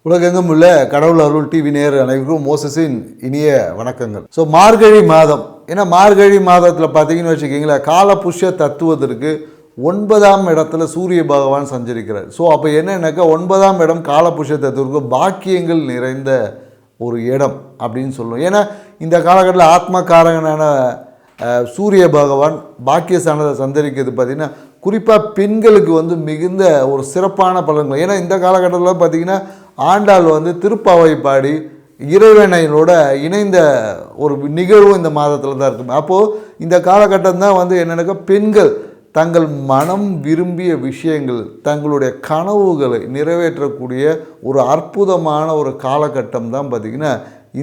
உலகெங்கும் உள்ள கடவுள் அருள் டிவி நேர் அனைவருக்கும் மோசஸின் இனிய வணக்கங்கள். ஸோ மார்கழி மாதம், ஏன்னா மார்கழி மாதத்தில் பார்த்தீங்கன்னு வச்சுக்கிங்களேன், காலபுஷ்ய தத்துவத்திற்கு 9ஆம் இடத்துல சூரிய பகவான் சஞ்சரிக்கிறார். ஸோ அப்போ என்னன்னாக்கா 9ஆம் இடம் காலபுஷ்ய தத்துவத்திற்கு பாக்கியங்கள் நிறைந்த ஒரு இடம் அப்படின்னு சொல்லுவோம். ஏன்னா இந்த காலகட்டத்தில் ஆத்மகாரகனான சூரிய பகவான் பாக்கியஸ்தானத்தை சந்தரிக்கிறது பார்த்திங்கன்னா குறிப்பாக பெண்களுக்கு மிகுந்த ஒரு சிறப்பான பலன்கள். ஏன்னா இந்த காலகட்டத்தில் பார்த்திங்கன்னா ஆண்டாள் திருப்பாவை பாடி இறைவனையோட இணைந்த ஒரு நிகழ்வு இந்த மாதத்தில் தான் இருக்கும். அப்போது இந்த காலகட்டம் தான் என்னென்னாக்கா பெண்கள் தங்கள் மனம் விரும்பிய விஷயங்கள், தங்களுடைய கனவுகளை நிறைவேற்றக்கூடிய ஒரு அற்புதமான ஒரு காலகட்டம் தான் பார்த்திங்கன்னா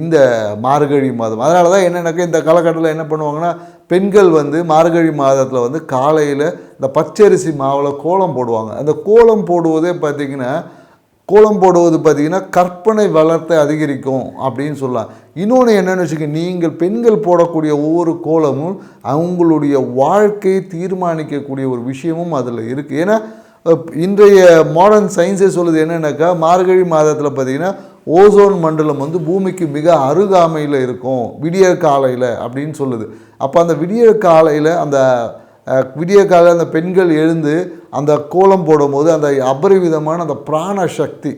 இந்த மார்கழி மாதம். அதனால தான் என்னென்னாக்கா இந்த காலகட்டத்தில் என்ன பண்ணுவாங்கன்னா பெண்கள் மார்கழி மாதத்தில் காலையில் இந்த பச்சரிசி மாவில் கோலம் போடுவாங்க. அந்த கோலம் போடுவதே பார்த்திங்கன்னா கற்பனை வளத்தை அதிகரிக்கும் அப்படின்னு சொல்லலாம். இன்னொன்று என்னென்னு வச்சுக்கோங்க, நீங்கள் பெண்கள் போடக்கூடிய ஒவ்வொரு கோலமும் அவங்களுடைய வாழ்க்கையை தீர்மானிக்கக்கூடிய ஒரு விஷயமும் அதில் இருக்குது. ஏன்னா இன்றைய மாடர்ன் சயின்ஸே சொல்லுது என்னென்னாக்கா மார்கழி மாதத்தில் பார்த்திங்கன்னா ஓசோன் மண்டலம் பூமிக்கு மிக அருகாமையில் இருக்கும் விடிய காலையில் அப்படின்னு சொல்லுது. அப்போ அந்த விடிய காலையில் அந்த பெண்கள் எழுந்து அந்த கோலம் போடும்போது அந்த அபரிவிதமான அந்த பிராணசக்தி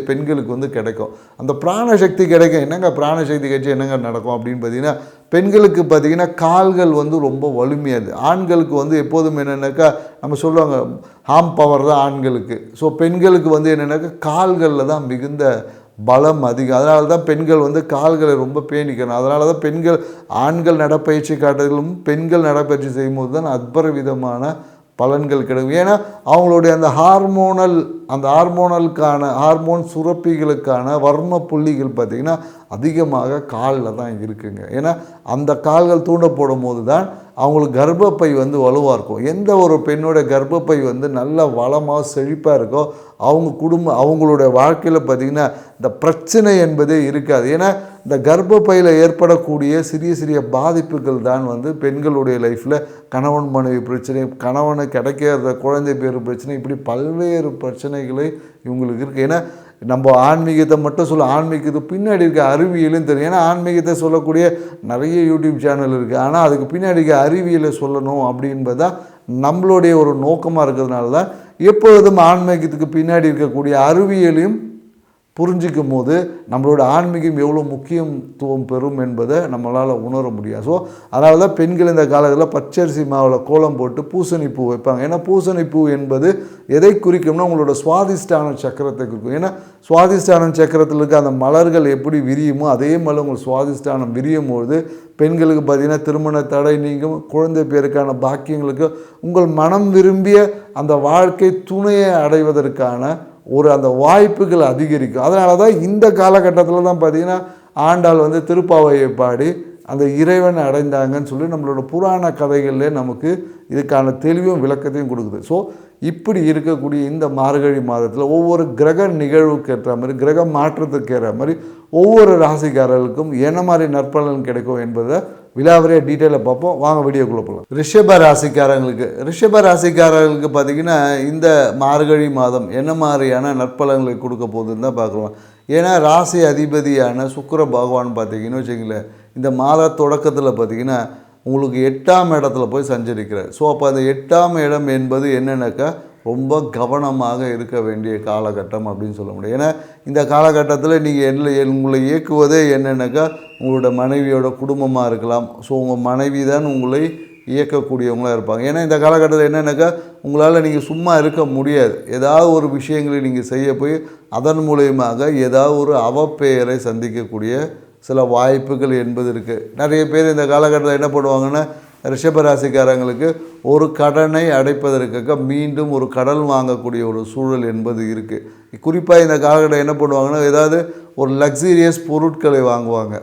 பெண்களுக்கு கிடைக்கும். அந்த பிராணசக்தி கிடைக்கும். என்னங்க பிராணசக்தி கிடைச்சி என்னங்க நடக்கும் அப்படின்னு பார்த்தீங்கன்னா பெண்களுக்கு பார்த்திங்கன்னா கால்கள் ரொம்ப வலிமையாது. ஆண்களுக்கு எப்போதும் என்னென்னாக்கா நம்ம சொல்லுவாங்க ஹார்ம் பவர் தான் ஆண்களுக்கு. ஸோ பெண்களுக்கு என்னென்னாக்கா கால்களில் தான் மிகுந்த பலம் அதிகம். அதனால தான் பெண்கள் கால்களை ரொம்ப பேணிக்கணும். அதனால தான் பெண்கள் ஆண்கள் நடைப்பயிற்சி காட்டுதலும் பெண்கள் நடைப்பயிற்சி செய்யும்போது தான் அற்புதமான பலன்கள் கிடைக்கும். ஏன்னா அவங்களுடைய அந்த ஹார்மோன் சுரப்பிகளுக்கான வர்ம புள்ளிகள் பார்த்திங்கன்னா அதிகமாக காலில் தான் இருக்குங்க. ஏன்னா அந்த கால்கள் தூண்டப்படும் போது தான் அவங்களுக்கு கர்ப்பப்பை வலுவாக இருக்கும். எந்த ஒரு பெண்ணோட கர்ப்பப்பை நல்ல வளமாக செழிப்பாக இருக்கோ அவங்களுடைய வாழ்க்கையில் பார்த்திங்கன்னா இந்த பிரச்சனை என்பதே இருக்காது. ஏன்னா இந்த கர்ப்பப்பையில் ஏற்படக்கூடிய சிறிய சிறிய பாதிப்புகள் தான் பெண்களுடைய லைஃப்பில் கணவன் மனைவி பிரச்சனை, கணவனுக்கு கிடைக்காத குழந்தை பேர் பிரச்சனை, இப்படி பல்வேறு பிரச்சனைகளை இவங்களுக்கு இருக்குது. ஏன்னா நம்ம ஆன்மீகத்தை மட்டும் ஆன்மீகத்துக்கு பின்னாடி இருக்க அறிவியலும் தெரியும். ஏன்னா ஆன்மீகத்தை சொல்லக்கூடிய நிறைய யூடியூப் சேனல் இருக்குது. ஆனால் அதுக்கு பின்னாடி இருக்க அறிவியலை சொல்லணும் அப்படின்பது தான் நம்மளுடைய ஒரு நோக்கமாக இருக்கிறதுனால தான் எப்பொழுதும் ஆன்மீகத்துக்கு பின்னாடி இருக்கக்கூடிய அறிவியலையும் புரிஞ்சிக்கும் போது நம்மளோட ஆன்மீகம் எவ்வளோ முக்கியத்துவம் பெறும் என்பதை நம்மளால் உணர முடியாது. ஸோ அதனால தான் பெண்கள் இந்த காலத்தில் பச்சரிசி மாவில் கோலம் போட்டு பூசணிப்பூ வைப்பாங்க. ஏன்னா பூசணிப்பூ என்பது எதை குறிக்கும்னா உங்களோட சுவாதிஷ்டான சக்கரத்தை குறிக்கும். ஏன்னா சுவாதிஷ்டான சக்கரத்தில் இருக்க அந்த மலர்கள் எப்படி விரியுமோ அதே மாதிரி உங்கள் சுவாதிஷ்டானம் விரியும் பொழுது பெண்களுக்கு பார்த்திங்கன்னா திருமண தடை நீங்கும், குழந்தை பேருக்கான பாக்கியங்களுக்கு உங்கள் மனம் விரும்பிய அந்த வாழ்க்கை துணையை அடைவதற்கான அந்த வாய்ப்புகள் அதிகரிக்கும். அதனால தான் இந்த காலகட்டத்தில் தான் பார்த்திங்கன்னா ஆண்டாள் திருப்பாவையை பாடி அந்த இறைவனை அடைந்தாங்கன்னு சொல்லி நம்மளோட புராண கதைகள்லேயே நமக்கு இதுக்கான தெளிவும் விளக்கத்தையும் கொடுக்குது. ஸோ இப்படி இருக்கக்கூடிய இந்த மார்கழி மாதத்தில் ஒவ்வொரு கிரக நிகழ்வுக்கு ஏற்ற மாதிரி, கிரக மாற்றத்துக்கு ஏற்ற மாதிரி ஒவ்வொரு ராசிக்காரர்களுக்கும் என்ன மாதிரி நற்பலன் கிடைக்கும் என்பதை விலாவரியாக டீட்டெயிலாக பார்ப்போம். வாங்க வீடியோக்குள்ளே போகலாம். ரிஷப ராசிக்காரர்களுக்கு பார்த்திங்கன்னா இந்த மார்கழி மாதம் என்ன மாதிரியான நற்பலன்களை கொடுக்க போகுதுன்னு தான் பார்க்கலாம். ஏன்னா ராசி அதிபதியான சுக்கிர பகவான் பார்த்திங்கன்னு வச்சுங்களேன், இந்த மாத தொடக்கத்தில் பார்த்திங்கன்னா உங்களுக்கு 8ஆம் இடத்துல போய் சஞ்சரிக்கிறார். ஸோ அப்போ அந்த 8ஆம் இடம் என்பது என்னென்னாக்கா ரொம்ப கவனமாக இருக்க வேண்டிய காலகட்டம் அப்படின்னு சொல்ல முடியும். ஏன்னா இந்த காலகட்டத்தில் நீங்கள் உங்களை இயக்குவதே என்னென்னாக்கா உங்களோட மனைவியோட குடும்பமாக இருக்கலாம். ஸோ உங்கள் மனைவி தான் உங்களை இயக்கக்கூடியவங்களாக இருப்பாங்க. ஏன்னா இந்த காலகட்டத்தில் என்னென்னாக்கா உங்களால் நீங்கள் சும்மா இருக்க முடியாது. ஏதாவது ஒரு விஷயங்களை நீங்கள் செய்ய போய் அதன் மூலயமாக ஏதாவது ஒரு அவப்பெயரை சந்திக்கக்கூடிய சில வாய்ப்புகள் என்பது இருக்குது. நிறைய பேர் இந்த காலகட்டத்தில் என்ன பண்ணுவாங்கன்னா ரிஷபராசிக்காரங்களுக்கு ஒரு கடனை அடைப்பதற்காக மீண்டும் ஒரு கடன் வாங்கக்கூடிய ஒரு சூழல் என்பது இருக்குது. குறிப்பாக இந்த காலகட்டம் என்ன பண்ணுவாங்கன்னா ஏதாவது ஒரு லக்ஸீரியஸ் பொருட்களை வாங்குவாங்க.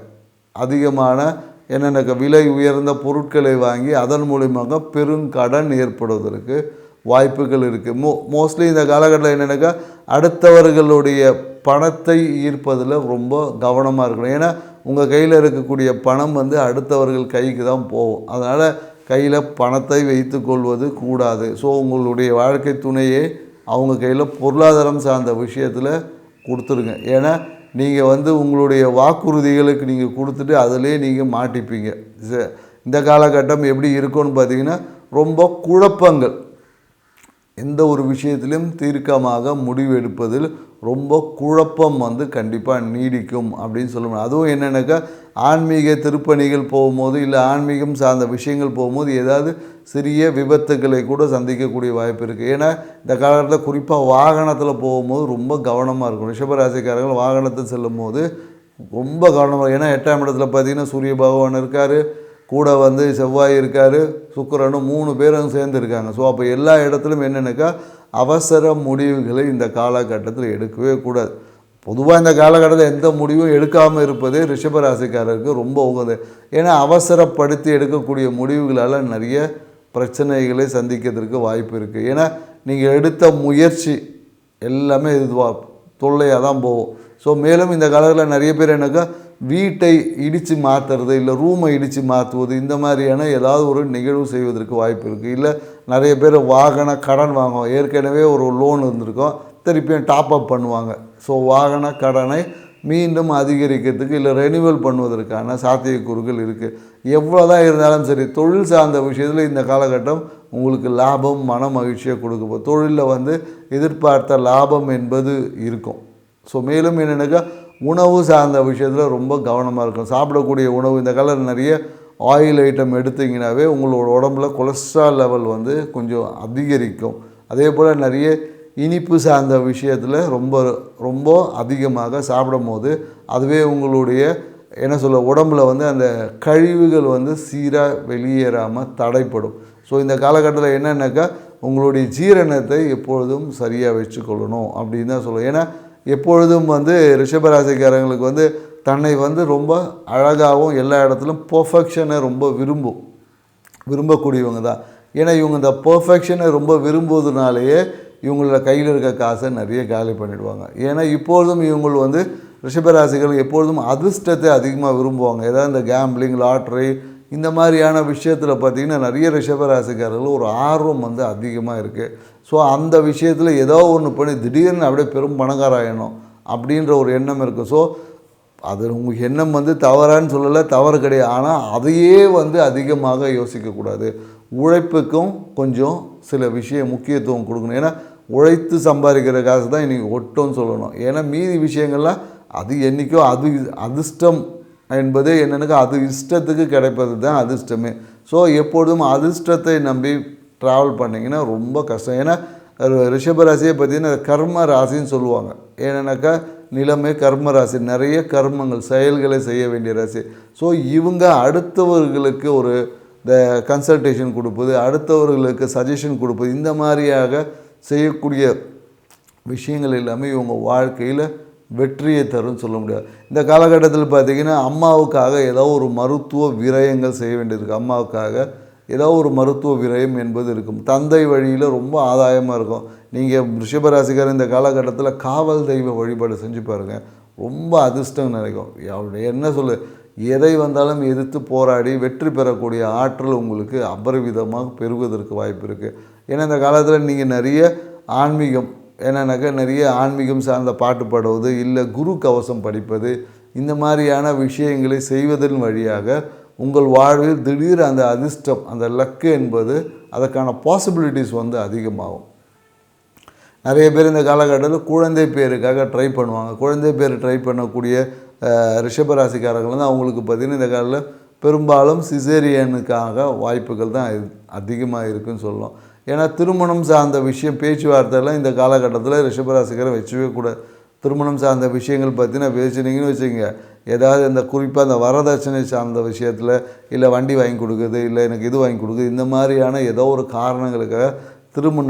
அதிகமான என்னென்ன விலை உயர்ந்த பொருட்களை வாங்கி அதன் மூலியமாக பெருங்கடன் ஏற்படுவதற்கு வாய்ப்புகள் இருக்குது. மோஸ்ட்லி இந்த காலகட்டத்தில் என்னென்னாக்கா அடுத்தவர்களுடைய பணத்தை ஈர்ப்பதில் ரொம்ப கவனமாக இருக்கணும். ஏன்னா உங்கள் கையில் இருக்கக்கூடிய பணம் அடுத்தவர்கள் கைக்கு தான் போகும். அதனால் கையில் பணத்தை வைத்து கொள்வது கூடாது. ஸோ உங்களுடைய வாழ்க்கை துணையை அவங்க கையில் பொருளாதாரம் சார்ந்த விஷயத்தில் கொடுத்துருங்க. ஏன்னா நீங்கள் வந்து உங்களுடைய வாக்குறுதிகளுக்கு நீங்கள் கொடுத்துட்டு அதிலே நீங்கள் மாட்டிப்பீங்க. இந்த காலகட்டம் எப்படி இருக்கும்னு பார்த்தீங்கன்னா, ரொம்ப குழப்பங்கள், எந்த ஒரு விஷயத்திலும் தீர்க்கமாக முடிவு எடுப்பதில் ரொம்ப குழப்பம் வந்து கண்டிப்பாக நீடிக்கும் அப்படின்னு சொல்லுவேன். அதுவும் என்னென்னாக்கா, ஆன்மீக திருப்பணிகள் போகும்போது இல்லை ஆன்மீகம் சார்ந்த விஷயங்கள் போகும்போது ஏதாவது சிறிய விபத்துக்களை கூட சந்திக்கக்கூடிய வாய்ப்பு இருக்குது. ஏன்னா இந்த காலகட்டத்தில் குறிப்பாக வாகனத்தில் போகும்போது ரொம்ப கவனமாக இருக்கும். ரிஷபராசிக்காரர்கள் வாகனத்தில் செல்லும் போது ரொம்ப கவனமாக, ஏன்னா 8ஆம் இடத்துல பார்த்திங்கன்னா சூரிய பகவான் இருக்கார், கூட வந்து செவ்வாய் இருக்கார், சுக்கிரனும் 3 பேரும் சேர்ந்து இருக்காங்க. ஸோ அப்போ எல்லா இடத்துலையும் என்னென்னாக்கா, அவசர முடிவுகளை இந்த காலகட்டத்தில் எடுக்கவே கூடாது. பொதுவாக இந்த காலகட்டத்தில் எந்த முடிவும் எடுக்காமல் இருப்பதே ரிஷபராசிக்காரருக்கு ரொம்ப உகந்தது. ஏன்னா அவசரப்படுத்தி எடுக்கக்கூடிய முடிவுகளால் நிறைய பிரச்சனைகளை சந்திக்கிறதுக்கு வாய்ப்பு இருக்குது. ஏன்னா நீங்கள் எடுத்த முயற்சி எல்லாமே இதுவாக தொல்லையாக தான் போகும். ஸோ மேலும் இந்த காலத்தில் நிறைய பேர் என்னக்கா, வீட்டை இடித்து மாற்றுறது இல்லை ரூமை இடித்து மாற்றுவது, இந்த மாதிரியான ஏதாவது ஒரு நிகழ்வு செய்வதற்கு வாய்ப்பு இருக்குது. இல்லை நிறைய பேர் வாகன கடன் வாங்குவோம், ஏற்கனவே ஒரு லோன் இருந்திருக்கும், திருப்பியும் டாப்அப் பண்ணுவாங்க. ஸோ வாகன கடனை மீண்டும் அதிகரிக்கிறதுக்கு இல்லை ரெனிவல் பண்ணுவதற்கான சாத்தியக்கூறுகள் இருக்குது. எவ்வளோ தான் இருந்தாலும் சரி, தொழில் சார்ந்த விஷயத்தில் இந்த காலகட்டம் உங்களுக்கு லாபம் மன மகிழ்ச்சியை கொடுக்கும். தொழிலில் வந்து எதிர்பார்த்த லாபம் என்பது இருக்கும். ஸோ மேலும் என்னென்னாக்கா, உணவு சார்ந்த விஷயத்தில் ரொம்ப கவனமாக இருக்கும். சாப்பிடக்கூடிய உணவு இந்த காலத்தில் நிறைய ஆயில் ஐட்டம் எடுத்திங்கனாவே உங்களோட உடம்புல கொலஸ்ட்ரால் லெவல் வந்து கொஞ்சம் அதிகரிக்கும். அதே போல் நிறைய இனிப்பு சார்ந்த விஷயத்தில் ரொம்ப ரொம்ப அதிகமாக சாப்பிடும் போது அதுவே உங்களுடைய என்ன சொல்ல உடம்பில் வந்து அந்த கழிவுகள் வந்து சீராக வெளியேறாமல் தடைப்படும். ஸோ இந்த காலகட்டத்தில் என்னென்னாக்கா, உங்களுடைய ஜீரணத்தை எப்பொழுதும் சரியாக வச்சுக்கொள்ளணும் அப்படின்னு தான் சொல்லுவேன். ஏன்னா எப்பொழுதும் வந்து ரிஷபராசிக்காரங்களுக்கு வந்து தன்னை வந்து ரொம்ப அழகாகவும் எல்லா இடத்துலையும் பர்ஃபெக்ஷனை ரொம்ப விரும்பக்கூடியவங்க தான். ஏன்னா இவங்க இந்த பர்ஃபெக்ஷனை ரொம்ப விரும்புவதுனாலேயே இவங்களோட கையில் இருக்க காசை நிறைய காலி பண்ணிவிடுவாங்க. ஏன்னா இப்பொழுதும் இவங்க வந்து ரிஷபராசிகள் எப்பொழுதும் அதிர்ஷ்டத்தை அதிகமாக விரும்புவாங்க. ஏதாவது இந்த கேம்பிளிங், லாட்ரி இந்த மாதிரியான விஷயத்தில் பார்த்திங்கன்னா நிறைய ரிஷபராசிக்காரர்கள் ஒரு ஆர்வம் வந்து அதிகமாக இருக்குது. ஸோ அந்த விஷயத்தில் ஏதோ ஒன்று பண்ணி திடீர்னு அப்படியே பெரும் பணக்காராயணும் அப்படின்ற ஒரு எண்ணம் இருக்குது. ஸோ அது உங்களுக்கு எண்ணம் வந்து தவறான்னு சொல்லலை, தவறு கிடையாது. ஆனால் அதையே வந்து அதிகமாக யோசிக்கக்கூடாது. உழைப்புக்கும் கொஞ்சம் சில முக்கியத்துவம் கொடுக்கணும். ஏன்னா உழைத்து சம்பாதிக்கிற காசு தான் இன்றைக்கி ஒட்டும்னு சொல்லணும். ஏன்னா மீதி விஷயங்கள்லாம் அது என்றைக்கோ அது அதிர்ஷ்டம் என்பதே என்னென்னாக்கா, அது இஷ்டத்துக்கு கிடைப்பது தான் அதிர்ஷ்டமே. ஸோ எப்பொழுதும் அதிர்ஷ்டத்தை நம்பி ட்ராவல் பண்ணிங்கன்னா ரொம்ப கஷ்டம். ஏன்னா ரிஷபராசியை பார்த்திங்கன்னா கர்ம ராசின்னு சொல்லுவாங்க. ஏன்னாக்கா நிலைமை கர்ம ராசி, நிறைய கர்மங்கள் செயல்களை செய்ய வேண்டிய ராசி. ஸோ இவங்க அடுத்தவர்களுக்கு ஒரு இந்த கன்சல்டேஷன் கொடுப்பது, அடுத்தவர்களுக்கு சஜஷன் கொடுப்பது, இந்த மாதிரியாக செய்யக்கூடிய விஷயங்கள் எல்லாமே இவங்க வாழ்க்கையில் வெற்றியை தரும்னு சொல்ல முடியாது. இந்த காலகட்டத்தில் பார்த்திங்கன்னா அம்மாவுக்காக ஏதோ ஒரு மருத்துவ விரயங்கள் செய்ய வேண்டியது. அம்மாவுக்காக ஏதோ ஒரு மருத்துவ விரயம் என்பது இருக்கும். தந்தை வழியில் ரொம்ப ஆதாயமாக இருக்கும். நீங்கள் ரிஷபராசிக்காரர் இந்த காலகட்டத்தில் காவல் தெய்வ வழிபாடு செஞ்சு பாருங்கள், ரொம்ப அதிர்ஷ்டம் நினைக்கும். அவருடைய என்ன சொல்ல, எதை வந்தாலும் எதிர்த்து போராடி வெற்றி பெறக்கூடிய ஆற்றல் உங்களுக்கு அபரிவிதமாக பெறுவதற்கு வாய்ப்பு இருக்குது. ஏன்னா இந்த காலத்தில் நீங்கள் நிறைய ஆன்மீகம், என்னன்னாக்கா நிறைய ஆன்மீகம் சார்ந்த பாட்டு பாடுவது, இல்லை குரு கவசம் படிப்பது, இந்த மாதிரியான விஷயங்களை செய்வதன் வழியாக உங்கள் வாழ்வில் திடீர் அந்த அதிர்ஷ்டம், அந்த லக்கு என்பது அதற்கான பாசிபிலிட்டிஸ் வந்து அதிகமாகும். நிறைய பேர் இந்த காலகட்டத்தில் குழந்தை பேருக்காக ட்ரை பண்ணுவாங்க. குழந்தை பேர் ட்ரை பண்ணக்கூடிய ரிஷபராசிக்காரர்கள் வந்து அவங்களுக்கு பார்த்திங்கன்னா இந்த காலத்தில் பெரும்பாலும் சிசேரியனுக்காக வாய்ப்புகள் தான் அதிகமாக இருக்குதுன்னு சொல்லலாம். ஏன்னா திருமணம் சார்ந்த விஷயம் பேச்சுவார்த்தைலாம் இந்த காலகட்டத்தில் ரிஷபராசிக்காரர் வச்சுவே கூட. திருமணம் சார்ந்த விஷயங்கள் பார்த்தீங்கன்னா பேசுனீங்கன்னு வச்சுக்கோங்க, ஏதாவது இந்த குறிப்பாக அந்த வரதட்சணை சார்ந்த விஷயத்தில், இல்லை வண்டி வாங்கி கொடுக்குறது, இல்லை எனக்கு இது வாங்கி கொடுக்குது, இந்த மாதிரியான ஏதோ ஒரு காரணங்களுக்காக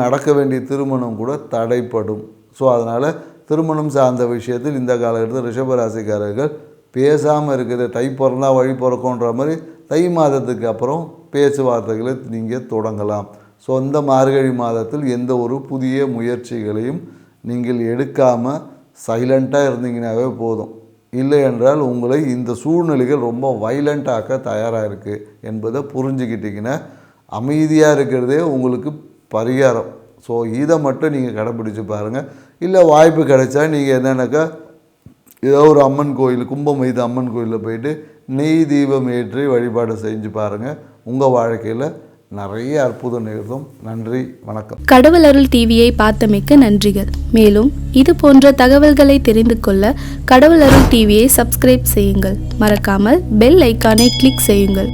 நடக்க வேண்டிய திருமணம் கூட தடைப்படும். ஸோ அதனால் திருமணம் சார்ந்த விஷயத்தில் இந்த காலகட்டத்தில் ரிஷபராசிக்காரர்கள் பேசாமல் இருக்குது. தை பிறந்தா வழி பிறக்குன்ற மாதிரி தை மாதத்துக்கு அப்புறம் பேச்சுவார்த்தைகளை நீங்கள் தொடங்கலாம். ஸோ இந்த மார்கழி மாதத்தில் எந்த ஒரு புதிய முயற்சிகளையும் நீங்கள் எடுக்காமல் சைலண்ட்டாக இருந்தீங்கன்னாவே போதும். இல்லை என்றால் உங்களை இந்த சூழ்நிலைகள் ரொம்ப வைலண்ட்டாக்க தயாராக இருக்குது என்பதை புரிஞ்சுக்கிட்டிங்கன்னா அமைதியாக இருக்கிறதே உங்களுக்கு பரிகாரம். ஸோ இதை மட்டும் நீங்கள் கடைப்பிடிச்சு பாருங்கள். இல்லை வாய்ப்பு கிடைச்சா நீங்கள் என்னென்னாக்கா ஏதோ ஒரு அம்மன் கோயில், கும்பமைது அம்மன் கோயிலில் போயிட்டு நெய் தீபம் ஏற்றி வழிபாடு செஞ்சு பாருங்கள். உங்கள் வாழ்க்கையில் நிறைய அற்புதம் நிகழ்த்தும். நன்றி, வணக்கம். கடவுள் அருள் டிவியை பார்த்தமைக்கு நன்றிகள். மேலும் இது போன்ற தகவல்களை தெரிந்து கொள்ள கடவுள் அருள் டிவியை சப்ஸ்கிரைப் செய்யுங்கள். மறக்காமல் பெல் ஐக்கானை கிளிக் செய்யுங்கள்.